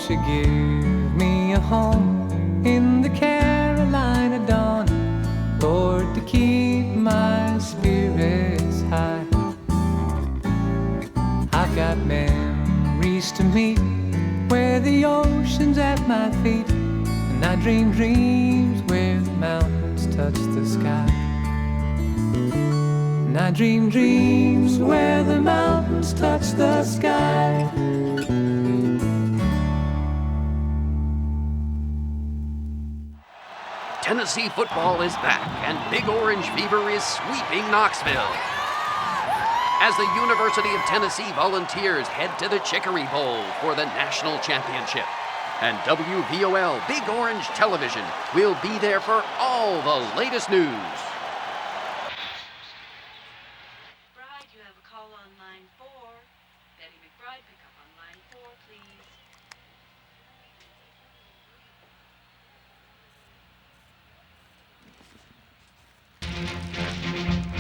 Won't you give me a home in the Carolina dawn, Lord, to keep my spirits high? I've got memories to meet where the ocean's at my feet, and I dream dreams where the mountains touch the sky. And I dream dreams where the mountains touch the sky. Tennessee football is back, and Big Orange Fever is sweeping Knoxville. As the University of Tennessee Volunteers head to the Chicory Bowl for the national championship. And WVOL Big Orange Television will be there for all the latest news. McBride, you have a call on line 4. Betty McBride, pick up on line 4, please.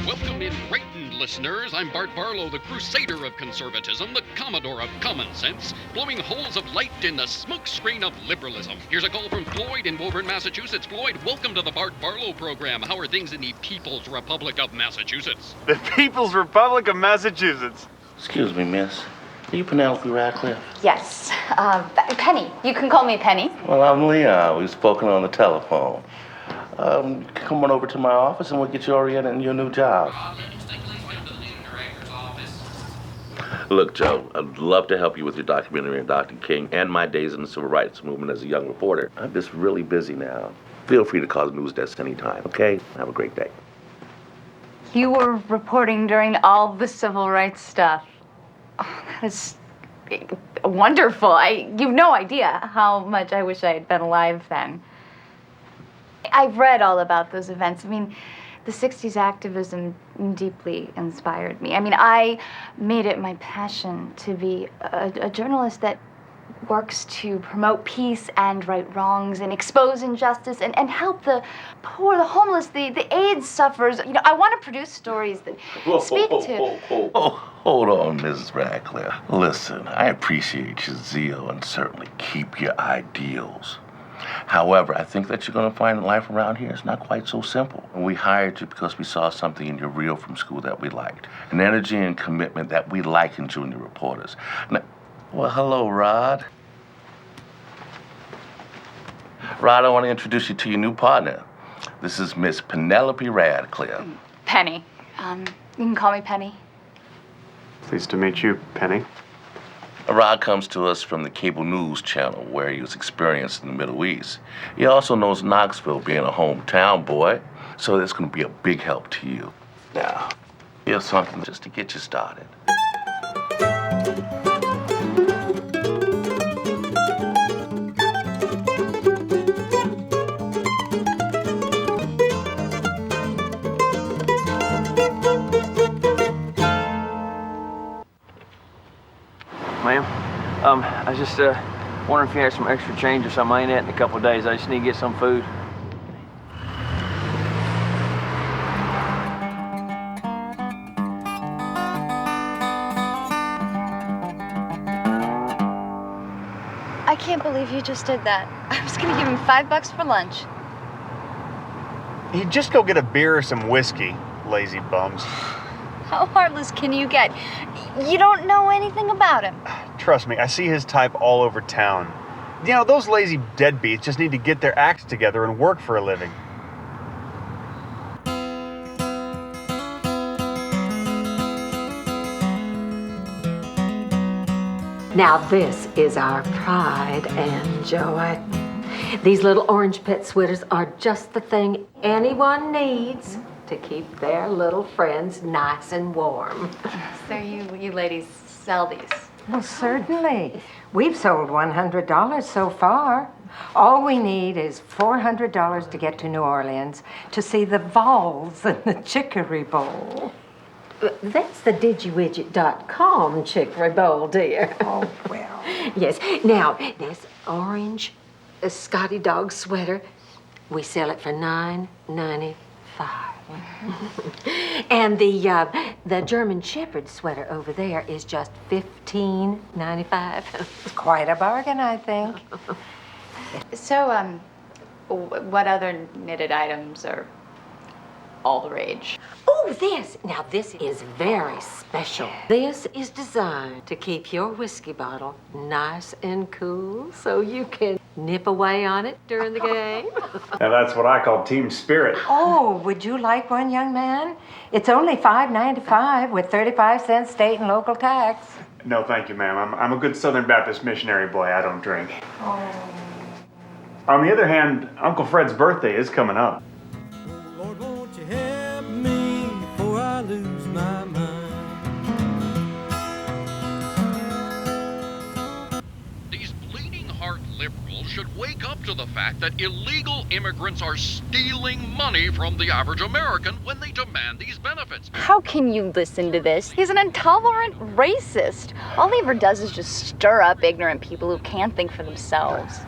Welcome, enlightened listeners. I'm Bart Barlow, the crusader of conservatism, the commodore of common sense, blowing holes of light in the smokescreen of liberalism. Here's a call from Floyd in Woburn, Massachusetts. Floyd, welcome to the Bart Barlow program. How are things in the People's Republic of Massachusetts? The People's Republic of Massachusetts. Excuse me, miss. Are you Penelope Radcliffe? Yes. Penny. You can call me Penny. Well, I'm Leon. We've spoken on the telephone. Come on over to my office and we'll get you oriented in your new job. Look, Joe, I'd love to help you with your documentary on Dr. King and my days in the civil rights movement as a young reporter. I'm just really busy now. Feel free to call the news desk anytime, okay? Have a great day. You were reporting during all the civil rights stuff. Oh, that is wonderful. You've no idea how much I wish I had been alive then. I've read all about those events. I mean, the 60s activism deeply inspired me. I mean, I made it my passion to be a journalist that works to promote peace and right wrongs and expose injustice and help the poor, the homeless, the AIDS sufferers. You know, I want to produce stories that speak to... Hold on, Mrs. Radcliffe. Listen, I appreciate your zeal and certainly keep your ideals. However, I think that you're going to find that life around here is not quite so simple. And we hired you because we saw something in your reel from school that we liked. An energy and commitment that we like in junior reporters. Now, well, hello, Rod. Rod, I want to introduce you to your new partner. This is Miss Penelope Radcliffe. Penny. You can call me Penny. Pleased to meet you, Penny. Rod comes to us from the cable news channel where he was experienced in the Middle East. He also knows Knoxville being a hometown boy, so that's going to be a big help to you. Now, here's something just to get you started. Ma'am, I was just wondering if you had some extra change or something. I ain't at in a couple of days. I just need to get some food. I can't believe you just did that. I was going to give him $5 for lunch. He'd just go get a beer or some whiskey, lazy bums. How heartless can you get? You don't know anything about him. Trust me, I see his type all over town. You know, those lazy deadbeats just need to get their acts together and work for a living. Now this is our pride and joy. These little orange pet sweaters are just the thing anyone needs to keep their little friends nice and warm. So you ladies sell these? Well, certainly. We've sold $100 so far. All we need is $400 to get to New Orleans to see the Vols and the Chicory Bowl. That's the digywidget.com Chicory Bowl, dear. Oh, well. Yes. Now, this orange Scotty Dog sweater, we sell it for $9.95. And the German Shepherd sweater over there is just $15.95. Quite a bargain, I think. So, what other knitted items are all the rage? Oh, this. Now, this is very special. This is designed to keep your whiskey bottle nice and cool so you can nip away on it during the game. Now that's what I call team spirit. Oh, would you like one, young man? It's only $5.95 with 35 cents state and local tax. No, thank you, ma'am. I'm a good Southern Baptist missionary boy. I don't drink. On the other hand, Uncle Fred's birthday is coming up. Lord, won't you help me before I lose my mind? These bleeding heart liberals should wake up to the fact that illegal immigrants are stealing money from the average American when they demand these benefits. How can you listen to this? He's an intolerant racist. All he ever does is just stir up ignorant people who can't think for themselves.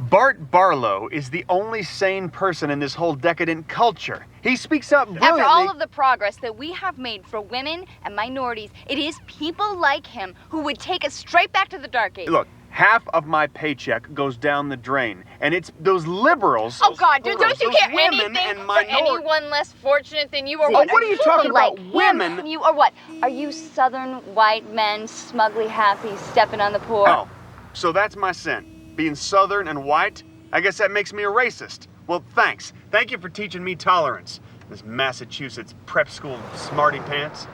Bart Barlow is the only sane person in this whole decadent culture. He speaks up brilliantly. After all of the progress that we have made for women and minorities, it is people like him who would take us straight back to the Dark Ages. Look, half of my paycheck goes down the drain, and it's those liberals. Oh God, don't you those care women anything and for minorities. anyone less fortunate than you or Oh, what? what are you talking about, like women? Him, you or what? Are you Southern white men smugly happy stepping on the poor? Oh, so that's my sin. Being Southern and white? I guess that makes me a racist. Well, thanks. Thank you for teaching me tolerance. This Massachusetts prep school smarty pants.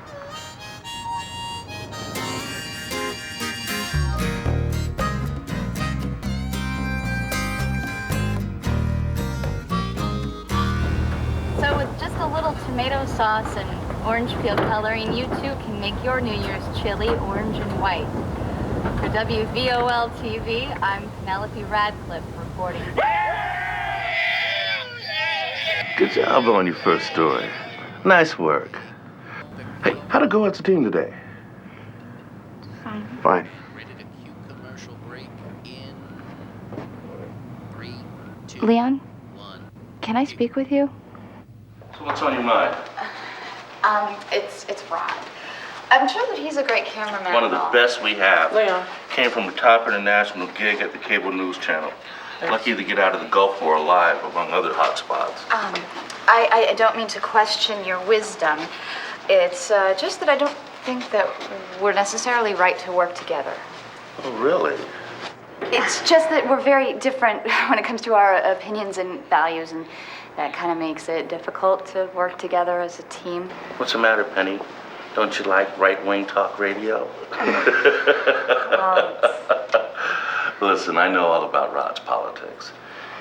So with just a little tomato sauce and orange peel coloring, you too can make your New Year's chili orange and white. For WVOL TV, I'm Penelope Radcliffe reporting. Good job on your first story. Nice work. Hey, how'd it go as a team today? Fine. Ready to cue commercial break in 3, 2, Leon, 1. can I speak with you? So what's on your mind? It's Rod. I'm sure that he's a great cameraman. One of the best we have. Leon. Came from the top international gig at the cable news channel. Lucky to get out of the Gulf War alive, among other hot spots. I don't mean to question your wisdom. It's just that I don't think that we're necessarily right to work together. Oh, really? It's just that we're very different when it comes to our opinions and values, and that kind of makes it difficult to work together as a team. What's the matter, Penny? Don't you like right-wing talk radio? Listen, I know all about Rod's politics.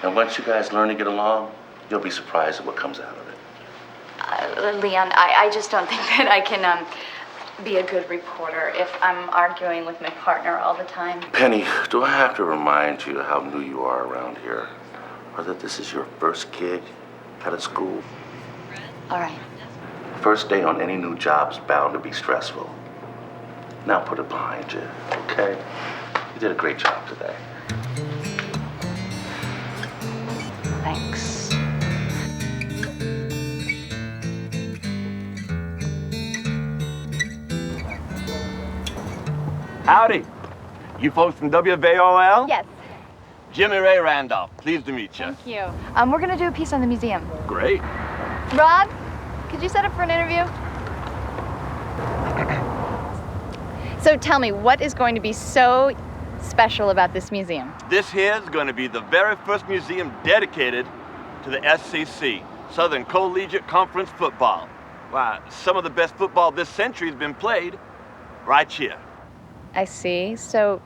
And once you guys learn to get along, you'll be surprised at what comes out of it. Leon, I just don't think that I can be a good reporter if I'm arguing with my partner all the time. Penny, do I have to remind you how new you are around here? Or that this is your first gig at a school? All right. First day on any new job is bound to be stressful. Now put it behind you, okay? You did a great job today. Thanks. Howdy. You folks from WVOL? Yes, Jimmy Ray Randolph. Pleased to meet you. thank you. We're gonna do a piece on the museum. Great. Rod, could you set up for an interview? So tell me, what is going to be so special about this museum? This here is going to be the very first museum dedicated to the SCC, Southern Collegiate Conference Football. Why, some of the best football this century has been played right here. I see. So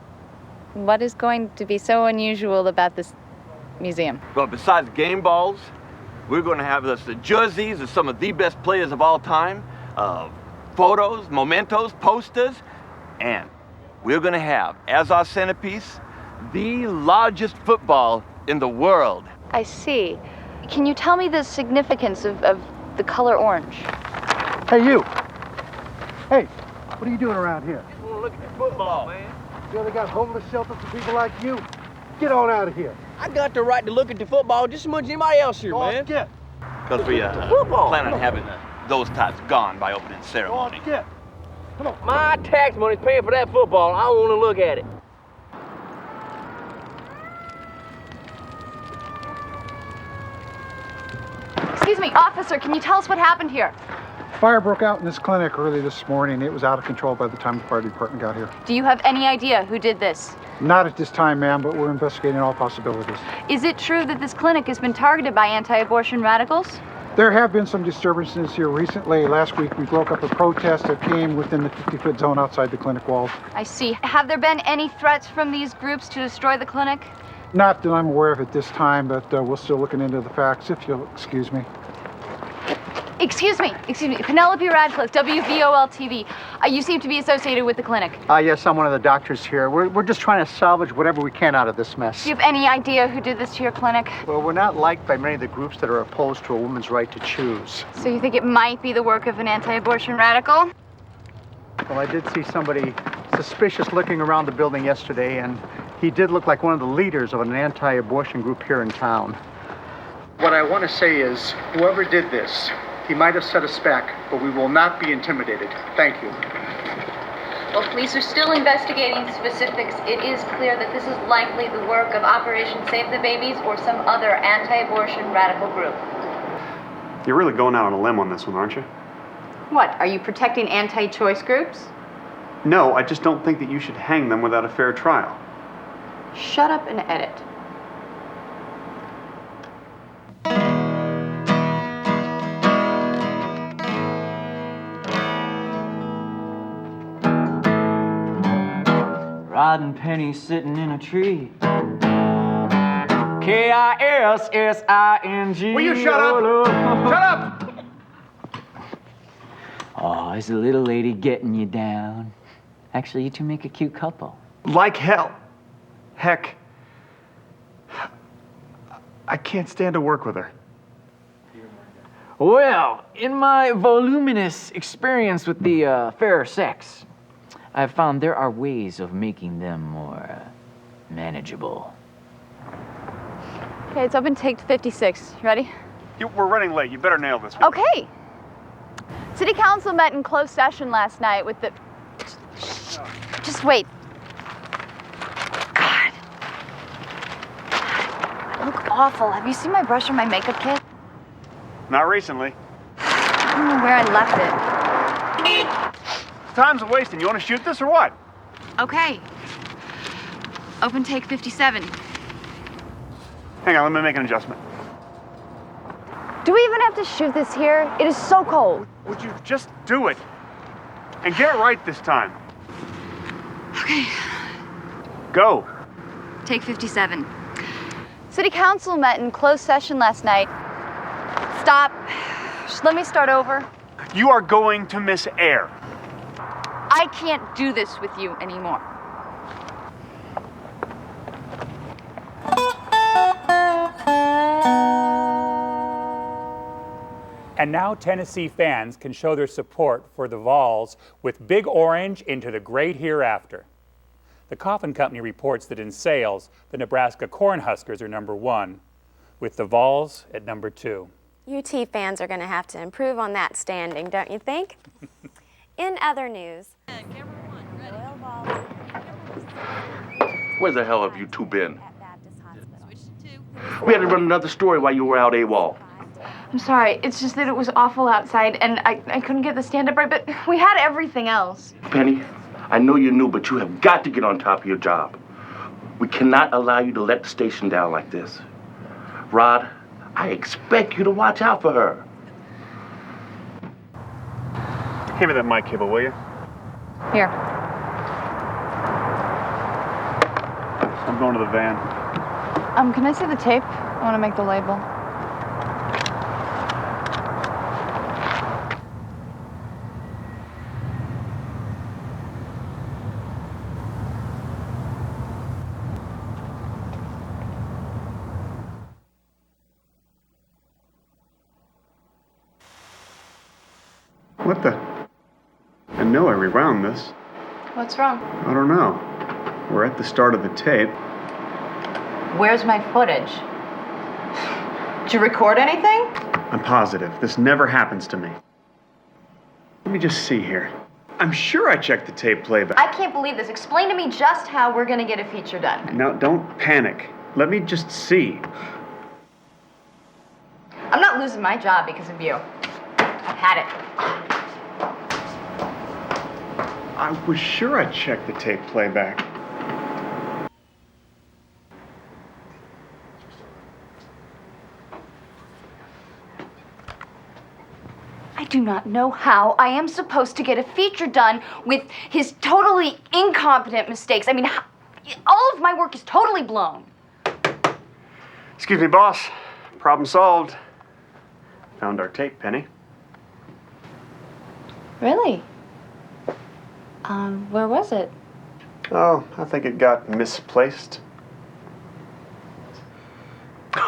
what is going to be so unusual about this museum? Well, besides game balls, we're going to have the jerseys of some of the best players of all time, photos, mementos, posters, and we're going to have, as our centerpiece, the largest football in the world. I see. Can you tell me the significance of the color orange? Hey, you. Hey, what are you doing around here? Well, look at the football, man. You only got homeless shelters for people like you? Get on out of here. I got the right to look at the football just as much as anybody else here, Boss, man. get. Because we plan on having those types gone by opening ceremony. Yeah. Come on. My tax money's paying for that football. I want to look at it. Excuse me, officer, can you tell us what happened here? Fire broke out in this clinic early this morning. It was out of control by the time the fire department got here. Do you have any idea who did this? Not at this time, ma'am, but we're investigating all possibilities. Is it true that this clinic has been targeted by anti-abortion radicals? There have been some disturbances here recently. Last week, we broke up a protest that came within the 50-foot zone outside the clinic walls. I see. Have there been any threats from these groups to destroy the clinic? Not that I'm aware of at this time, but we're still looking into the facts, if you'll excuse me. Excuse me. Penelope Radcliffe, WVOL-TV. You seem to be associated with the clinic. Yes, I'm one of the doctors here. We're just trying to salvage whatever we can out of this mess. Do you have any idea who did this to your clinic? Well, we're not liked by many of the groups that are opposed to a woman's right to choose. So you think it might be the work of an anti-abortion radical? Well, I did see somebody suspicious looking around the building yesterday, and he did look like one of the leaders of an anti-abortion group here in town. What I want to say is, whoever did this, he might have set us back, but we will not be intimidated. Thank you. Well, police are still investigating specifics. It is clear that this is likely the work of Operation Save the Babies or some other anti-abortion radical group. You're really going out on a limb on this one, aren't you? What, are you protecting anti-choice groups? No, I just don't think that you should hang them without a fair trial. Shut up and edit. Rod and Penny sitting in a tree. Kissing. Will you shut up? Shut up! Oh, is the little lady getting you down? Actually, you two make a cute couple. Like hell. Heck, I can't stand to work with her. Well, in my voluminous experience with the fair sex, I've found there are ways of making them more manageable. Okay, it's open take 56. You ready? We're running late. You better nail this one. Okay. City Council met in closed session last night with the... Just wait. God. I look awful. Have you seen my brush or my makeup kit? Not recently. I don't know where I left it. Time's wasting. You want to shoot this or what? Okay. Open take 57. Hang on, let me make an adjustment. Do we even have to shoot this here? It is so cold. Would you just do it? And get it right this time. Okay. Go. Take 57. City Council met in closed session last night. Stop. Just let me start over. You are going to miss air. I can't do this with you anymore. And now Tennessee fans can show their support for the Vols with Big Orange into the great hereafter. The Coffin Company reports that in sales, the Nebraska Cornhuskers are #1, with the Vols at #2. UT fans are going to have to improve on that standing, don't you think? In other news, Where the hell have you two been? We had to run another story while you were out AWOL. I'm sorry, it's just that it was awful outside and I couldn't get the stand-up right, but we had everything else. Penny, I know you're new, but you have got to get on top of your job. We cannot allow you to let the station down like this. Rod, I expect you to watch out for her. Hand me that mic cable, will you? Here. I'm going to the van. Can I see the tape? I want to make the label. What the? I know I rewound this. What's wrong? I don't know. We're at the start of the tape. Where's my footage? Did you record anything? I'm positive. This never happens to me. Let me just see here. I'm sure I checked the tape playback. I can't believe this. Explain to me just how we're gonna get a feature done. Now, don't panic. Let me just see. I'm not losing my job because of you. I've had it. I was sure I checked the tape playback. I do not know how I am supposed to get a feature done with his totally incompetent mistakes. I mean, all of my work is totally blown. Excuse me, boss. Problem solved. Found our tape, Penny. Really? Where was it? Oh, I think it got misplaced.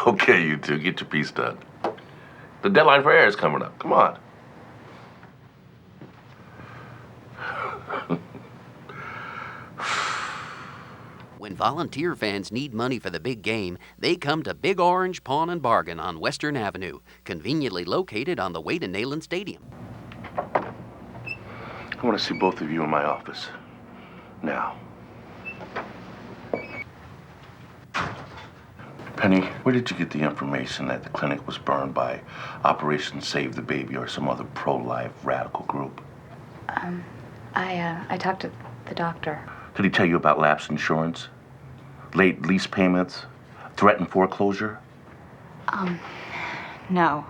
Okay, you two, get your piece done. The deadline for air is coming up. Come on. When volunteer fans need money for the big game, they come to Big Orange Pawn and Bargain on Western Avenue, conveniently located on the way to Neyland Stadium. I want to see both of you in my office. Now. Penny, where did you get the information that the clinic was burned by Operation Save the Baby or some other pro-life radical group? I talked to the doctor. Did he tell you about lapse insurance? Late lease payments? Threatened foreclosure? No.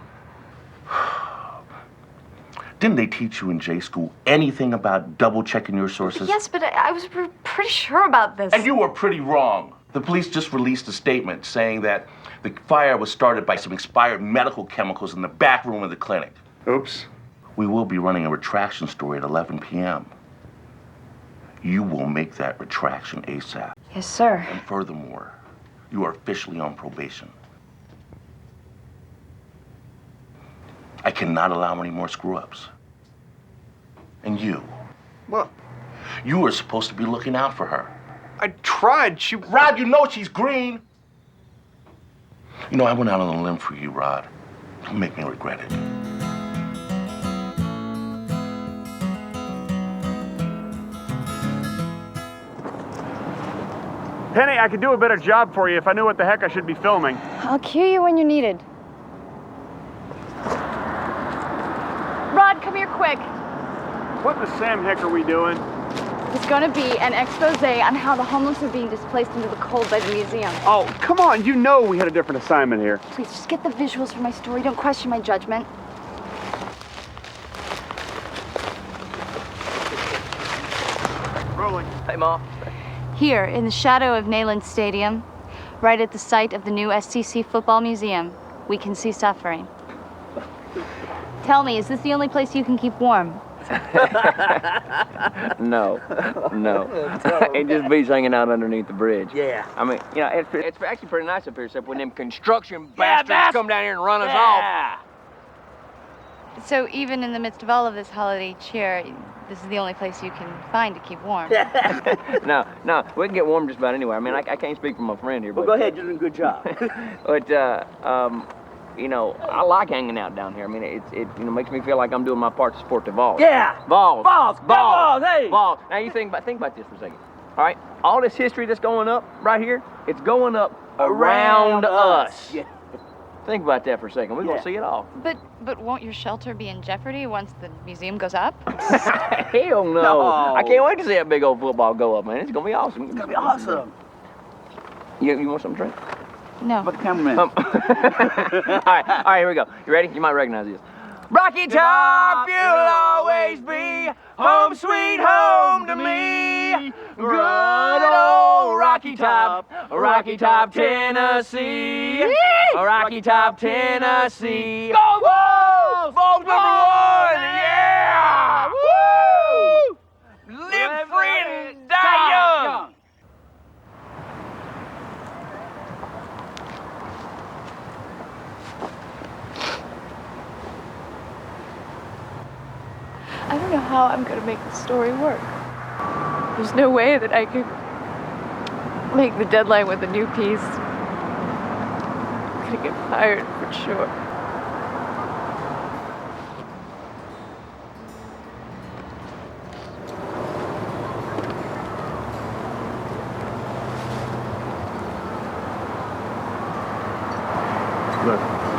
Didn't they teach you in J school anything about double-checking your sources? Yes, but I was pretty sure about this. And you were pretty wrong. The police just released a statement saying that the fire was started by some expired medical chemicals in the back room of the clinic. Oops. We will be running a retraction story at 11 p.m. You will make that retraction ASAP. Yes, sir. And furthermore, you are officially on probation. I cannot allow any more screw-ups. And you. What? You were supposed to be looking out for her. I tried. Rod, you know she's green. You know, I went out on a limb for you, Rod. Don't make me regret it. Penny, I could do a better job for you if I knew what the heck I should be filming. I'll cue you when you're needed. Rod, come here quick. What the Sam heck are we doing? It's going to be an expose on how the homeless are being displaced into the cold by the museum. Oh, come on. You know we had a different assignment here. Please, just get the visuals for my story. Don't question my judgment. Rolling. Hey, Ma. Here, in the shadow of Neyland Stadium, right at the site of the new SCC Football Museum, we can see suffering. Tell me, is this the only place you can keep warm? No. It just beats hanging out underneath the bridge. Yeah. I mean, you know, it's actually pretty nice up here, except when them construction bastards come down here and run us off. So even in the midst of all of this holiday cheer, this is the only place you can find to keep warm. No, we can get warm just about anywhere. I mean, I can't speak for my friend here, Well, but... go ahead, you're doing a good job. But, you know, I like hanging out down here. I mean, it makes me feel like I'm doing my part to support the Vols. Yeah. Vols. Vols, hey. Vols. Now, you think about this for a second. All right? All this history that's going up right here, it's going up around us. Yeah. Think about that for a second. We're going Yeah. to see it all. But won't your shelter be in jeopardy once the museum goes up? Hell no. No. I can't wait to see that big old football go up, man. It's going to be awesome. It's gonna be awesome. You want something to drink? No. But the cameraman. All right, here we go. You ready? You might recognize this. Rocky Top, you'll always be home sweet home to me. Good old Rocky Top, Tennessee. Rocky Top, Tennessee. Go Vols! Vols number one, yeah! Woo! Live free and die young. I don't know how I'm gonna make this story work. There's no way that I could make the deadline with a new piece. I'm gonna get fired for sure.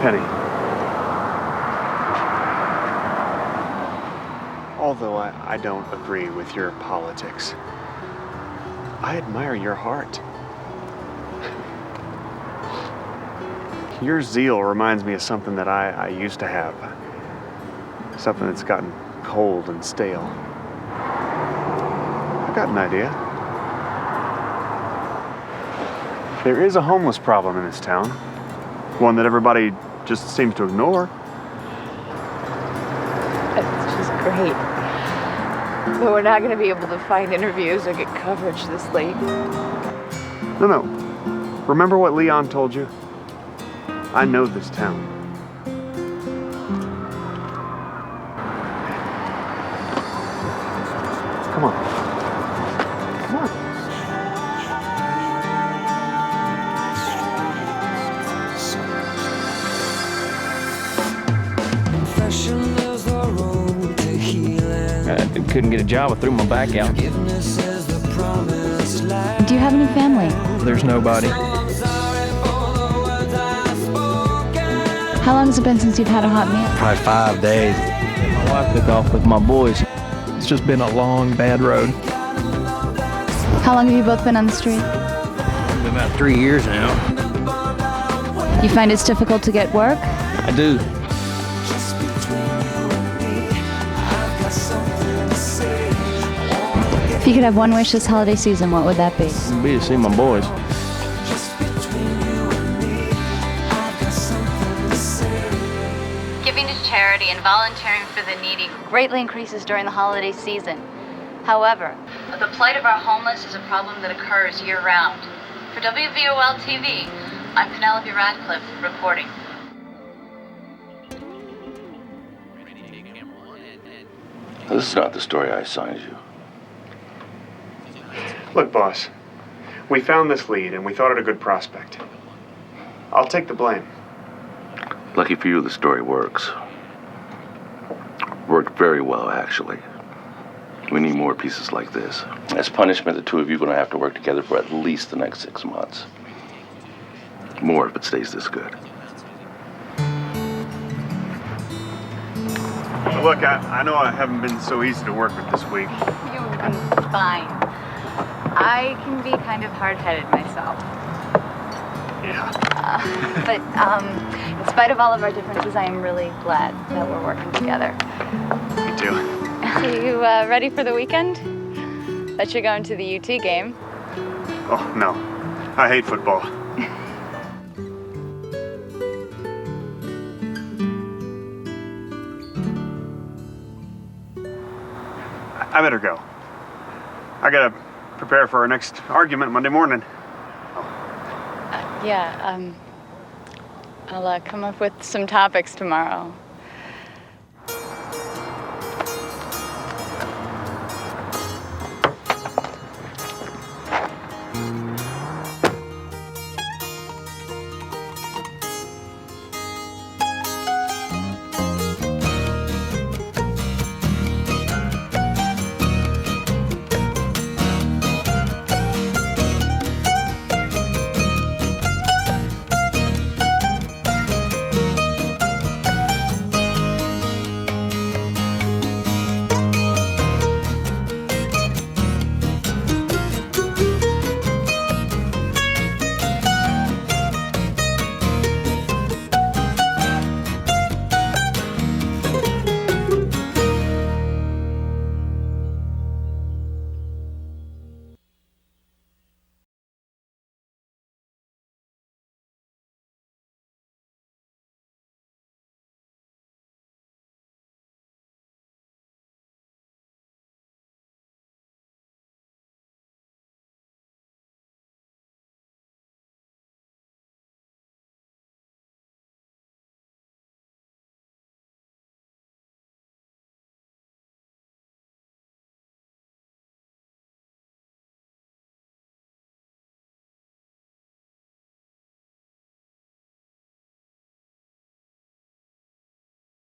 Penny. Although I don't agree with your politics, I admire your heart. Your zeal reminds me of something that I used to have. Something that's gotten cold and stale. I got an idea. There is a homeless problem in this town. One that everybody just seems to ignore. That's just great. But we're not going to be able to find interviews or get coverage this late. No. Remember what Leon told you? I know this town. Come on. Come on. I couldn't get a job. I threw my back out. Do you have any family? There's nobody. How long has it been since you've had a hot meal? Probably 5 days. My wife took off with my boys. It's just been a long, bad road. How long have you both been on the street? It's been about 3 years now. You find it's difficult to get work? I do. If you could have one wish this holiday season, what would that be? It'd be to see my boys. Giving to charity and volunteering for the needy greatly increases during the holiday season. However, the plight of our homeless is a problem that occurs year-round. For WVOL TV, I'm Penelope Radcliffe reporting. This is not the story I assigned you. Look, boss. We found this lead and we thought it a good prospect. I'll take the blame. Lucky for you, the story works. Worked very well, actually. We need more pieces like this. As punishment, the two of you are going to have to work together for at least the next 6 months. More if it stays this good. Look, I know I haven't been so easy to work with this week. You've been fine. I can be kind of hard-headed myself. Yeah. But in spite of all of our differences, I am really glad that we're working together. Me too. So you ready for the weekend? Bet you're going to the UT game. Oh, no. I hate football. I better go. I gotta prepare for our next argument Monday morning. I'll come up with some topics tomorrow.